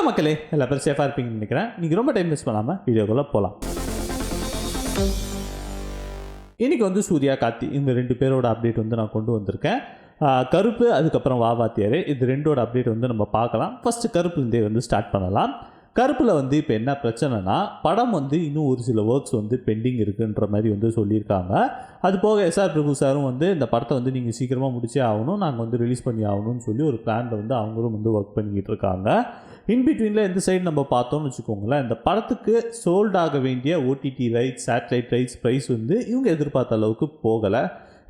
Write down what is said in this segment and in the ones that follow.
மக்களே, எல்லா பேரும் சேஃபாக இருப்பீங்கன்னு நினைக்கிறேன். நீங்கள் ரொம்ப டைம் மிஸ் பண்ணாமல் வீடியோக்குள்ளே போகலாம். இன்றைக்கி வந்து சூர்யா, கார்த்தி இந்த 2 பேரோட அப்டேட் வந்து நான் கொண்டு வந்திருக்கேன். கருப்பு, அதுக்கப்புறம் வாத்தியார், இது 2ஓட அப்டேட் வந்து நம்ம பார்க்கலாம். ஃபஸ்ட்டு கருப்புலேருந்தே வந்து ஸ்டார்ட் பண்ணலாம். கருப்பில் வந்து இப்போ என்ன பிரச்சனைனா, படம் வந்து இன்னும் ஒரு சில ஒர்க்ஸ் வந்து பெண்டிங் இருக்குன்ற மாதிரி வந்து சொல்லியிருக்காங்க. அது போக எஸ்ஆர் பிரபு சாரும் வந்து இந்த படத்தை வந்து நீங்கள் சீக்கிரமாக முடிச்சே ஆகணும், நாங்கள் வந்து ரிலீஸ் பண்ணி ஆகணும்னு சொல்லி ஒரு பிளானில் வந்து அவங்களும் வந்து ஒர்க் பண்ணிக்கிட்டு இருக்காங்க. இன்பிட்வீனில் இந்த சைடு நம்ம பார்த்தோம்னு வச்சுக்கோங்களேன், இந்த படத்துக்கு சோல்ட் ஆக வேண்டிய OTT rights, satellite rights price வந்து இவங்க எதிர்பார்த்த அளவுக்கு போகலை.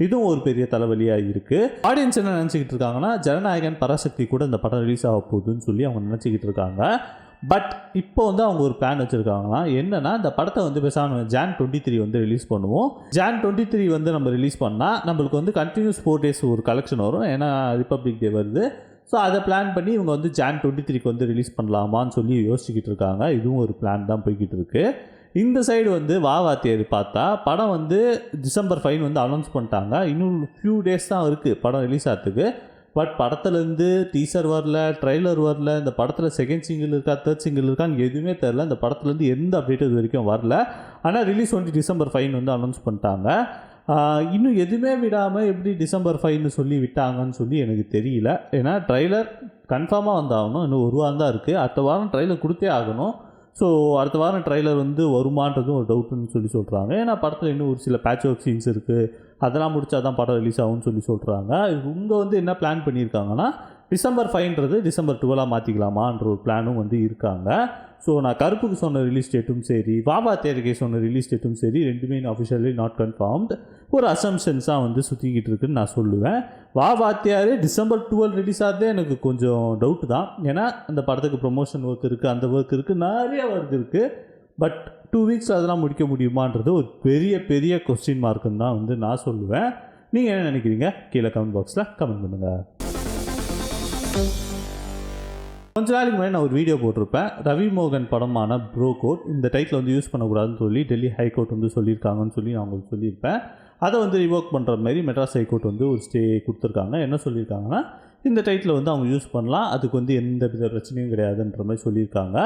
இதுவும் ஒரு பெரிய தலைவலியாக இருக்குது. ஆடியன்ஸ் என்ன நினச்சிக்கிட்டு இருக்காங்கன்னா, ஜனநாயகன், பராசக்தி கூட இந்த படம் ரிலீஸ் ஆக போகுதுன்னு சொல்லி அவங்க நினச்சிக்கிட்டு இருக்காங்க. பட் இப்போ வந்து அவங்க ஒரு பிளான் வச்சுருக்காங்கன்னா, என்னென்னா இந்த படத்தை வந்து பேசாமல் Jan 23 வந்து ரிலீஸ் பண்ணுவோம். Jan 23 வந்து நம்ம ரிலீஸ் பண்ணால் நம்மளுக்கு வந்து கண்டினியூஸ் 4 days ஒரு கலெக்ஷன் வரும். ஏன்னா ரிப்பப்ளிக் டே வருது. ஸோ அதை பிளான் பண்ணி இவங்க வந்து Jan 23க்கு வந்து ரிலீஸ் பண்ணலாமான்னு சொல்லி யோசிச்சுக்கிட்டு இருக்காங்க. இதுவும் ஒரு பிளான் தான் போய்கிட்டு இருக்குது. இந்த சைடு வந்து வாத்தியார் பார்த்தா, படம் வந்து December 5 வந்து அனௌன்ஸ் பண்ணிட்டாங்க. இன்னும் ஃபியூ டேஸ் தான் இருக்குது படம் ரிலீஸ் ஆகிறதுக்கு. பட் படத்துலேருந்து டீசர் வரல, ட்ரைலர் வரல, இந்த படத்தில் செகண்ட் சிங்கிள் இருக்கா, தேர்ட் சிங்கிள் இருக்கான்னு எதுவுமே தெரில. இந்த படத்துலேருந்து எந்த அப்டேட் இது வரைக்கும் வரல. ஆனால் ரிலீஸ் வந்து December 5 வந்து அனௌன்ஸ் பண்ணிட்டாங்க. இன்னும் எதுவுமே விடாமல் எப்படி December 5ன்னு சொல்லி விட்டாங்கன்னு சொல்லி எனக்கு தெரியல. ஏன்னா ட்ரைலர் கன்ஃபார்மாக வந்தாகணும். இன்னும் ஒரு வாரம் தான் இருக்குது. அடுத்த வாரம் ட்ரைலர் கொடுத்தே ஆகணும். ஸோ அடுத்த வாரம் ட்ரைலர் வந்து வருமானதும் ஒரு டவுட்டுன்னு சொல்லி சொல்கிறாங்க. ஏன்னா படத்தில் இன்னும் ஒரு சில பேட்ச் ஒர்க் சீன்ஸ் இருக்குது, அதெல்லாம் முடிச்சா தான் படம் ரிலீஸ் ஆகும்னு சொல்லி சொல்கிறாங்க. இவங்க வந்து என்ன பிளான் பண்ணியிருக்காங்கன்னா, December 5ன்றது December 12 மாற்றிக்கலாமான்ற ஒரு பிளானும் வந்து இருக்காங்க. ஸோ நான் கருப்புக்கு சொன்ன ரிலீஸ் டேட்டும் சரி, வாத்தியாருக்கு சொன்ன ரிலீஸ் டேட்டும் சரி, ரெண்டுமே அஃபிஷியலி நாட் கன்ஃபார்ம்டு, ஒரு அசம்ஷன்ஸாக வந்து சுற்றிக்கிட்டு இருக்குன்னு நான் சொல்லுவேன். வாத்தியார் December 12 ரிலீஸ் ஆகிறதே எனக்கு கொஞ்சம் டவுட்டு தான். ஏன்னா அந்த படத்துக்கு ப்ரொமோஷன் ஒர்க் இருக்குது, அந்த ஒர்க் இருக்குது, நிறைய ஒர்க் இருக்குது. பட் 2 weeks அதெல்லாம் முடிக்க முடியுமான்றது ஒரு பெரிய பெரிய கொஸ்டின் மார்க்குன்னு தான் வந்து நான் சொல்லுவேன். நீங்கள் என்ன நினைக்கிறீங்க? கீழே கமெண்ட் பாக்ஸில் கமெண்ட் பண்ணுங்கள். கொஞ்ச நாளைக்கு முன்னாடி நான் ஒரு வீடியோ போட்டிருப்பேன். ரவி மோகன் படமான ப்ரோ கோட் இந்த டைட்டில் வந்து யூஸ் பண்ணக்கூடாதுன்னு சொல்லி டெல்லி ஹைகோர்ட் வந்து சொல்லியிருக்காங்கன்னு சொல்லி நான் உங்களுக்கு சொல்லியிருப்பேன். அதை வந்து ரிவோக் பண்ணுற மாதிரி மெட்ராஸ் ஹைகோர்ட் வந்து ஒரு ஸ்டே கொடுத்துருக்காங்க. என்ன சொல்லியிருக்காங்கன்னா, இந்த டைட்டில் வந்து அவங்க யூஸ் பண்ணலாம், அதுக்கு வந்து எந்த வித பிரச்சனையும் கிடையாதுன்ற மாதிரி சொல்லியிருக்காங்க.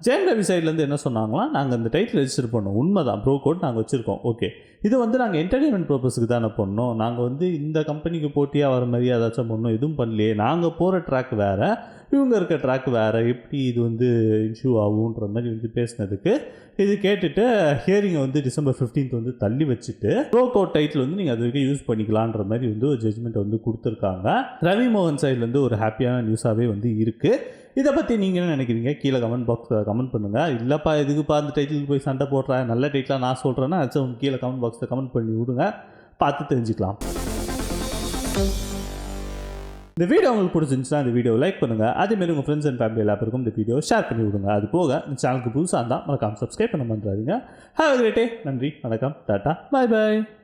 ஜெயம் ரவி சைட்லேருந்து என்ன சொன்னாங்களா, நாங்கள் இந்த டைட்டில் ரெஜிஸ்டர் பண்ணோம், உண்மை தான், ப்ரோ கோட் நாங்கள் வச்சுருக்கோம், ஓகே, இது வந்து நாங்கள் என்டர்டெயின்மெண்ட் பர்பஸுக்கு தானே பண்ணோம், நாங்கள் வந்து இந்த கம்பெனிக்கு போட்டியாக வர மாதிரி ஏதாச்சும் பண்ணோம், எதுவும் பண்ணலையே, நாங்கள் போகிற ட்ராக் வேறு, இவங்க இருக்க ட்ராக் வேறு, எப்படி இது வந்து இஷ்யூ ஆகுன்ற மாதிரி வந்து பேசினதுக்கு இது கேட்டுட்டு ஹியரிங்கை வந்து December 15th வந்து தள்ளி வச்சுட்டு ப்ரோ கோட் டைட்டில் வந்து நீங்கள் அது வரைக்கும் யூஸ் பண்ணிக்கலான்ற மாதிரி வந்து ஒரு ஜட்ஜ்மெண்ட் வந்து கொடுத்துருக்காங்க. ரவி மோகன் சைட்லேருந்து ஒரு ஹாப்பியான நியூஸாகவே வந்து இருக்குது. இதை பற்றி நீங்கள் என்ன நினைக்கிறீங்க? கீழே கமெண்ட் பாக்ஸில் கமெண்ட் பண்ணுங்கள். இல்லைப்பா எதுக்குப்பா அந்த டைட்டிலுக்கு போய் சண்டை போடுறேன், நல்ல டைட்டிலாக நான் சொல்கிறேன்னா அச்சம் கீழே கமெண்ட் பாக்ஸில் கமெண்ட் பண்ணி விடுங்க, பார்த்து தெரிஞ்சுக்கலாம். இந்த வீடியோ உங்களுக்கு பிடிச்சிருந்துச்சுன்னா இந்த வீடியோ லைக் பண்ணுங்கள். அதேமாரி உங்கள் ஃப்ரெண்ட்ஸ் அண்ட் ஃபேமிலி எல்லாருக்கும் இந்த வீடியோ ஷேர் பண்ணி விடுங்க. அது போக இந்த சேனலுக்கு புதுசாக இருந்தால் மறக்காமல் சப்ஸ்கிரைப் பண்ண பண்ணுறாதீங்க. Have a great day. நன்றி, வணக்கம், டாட்டா, பாய் பாய்.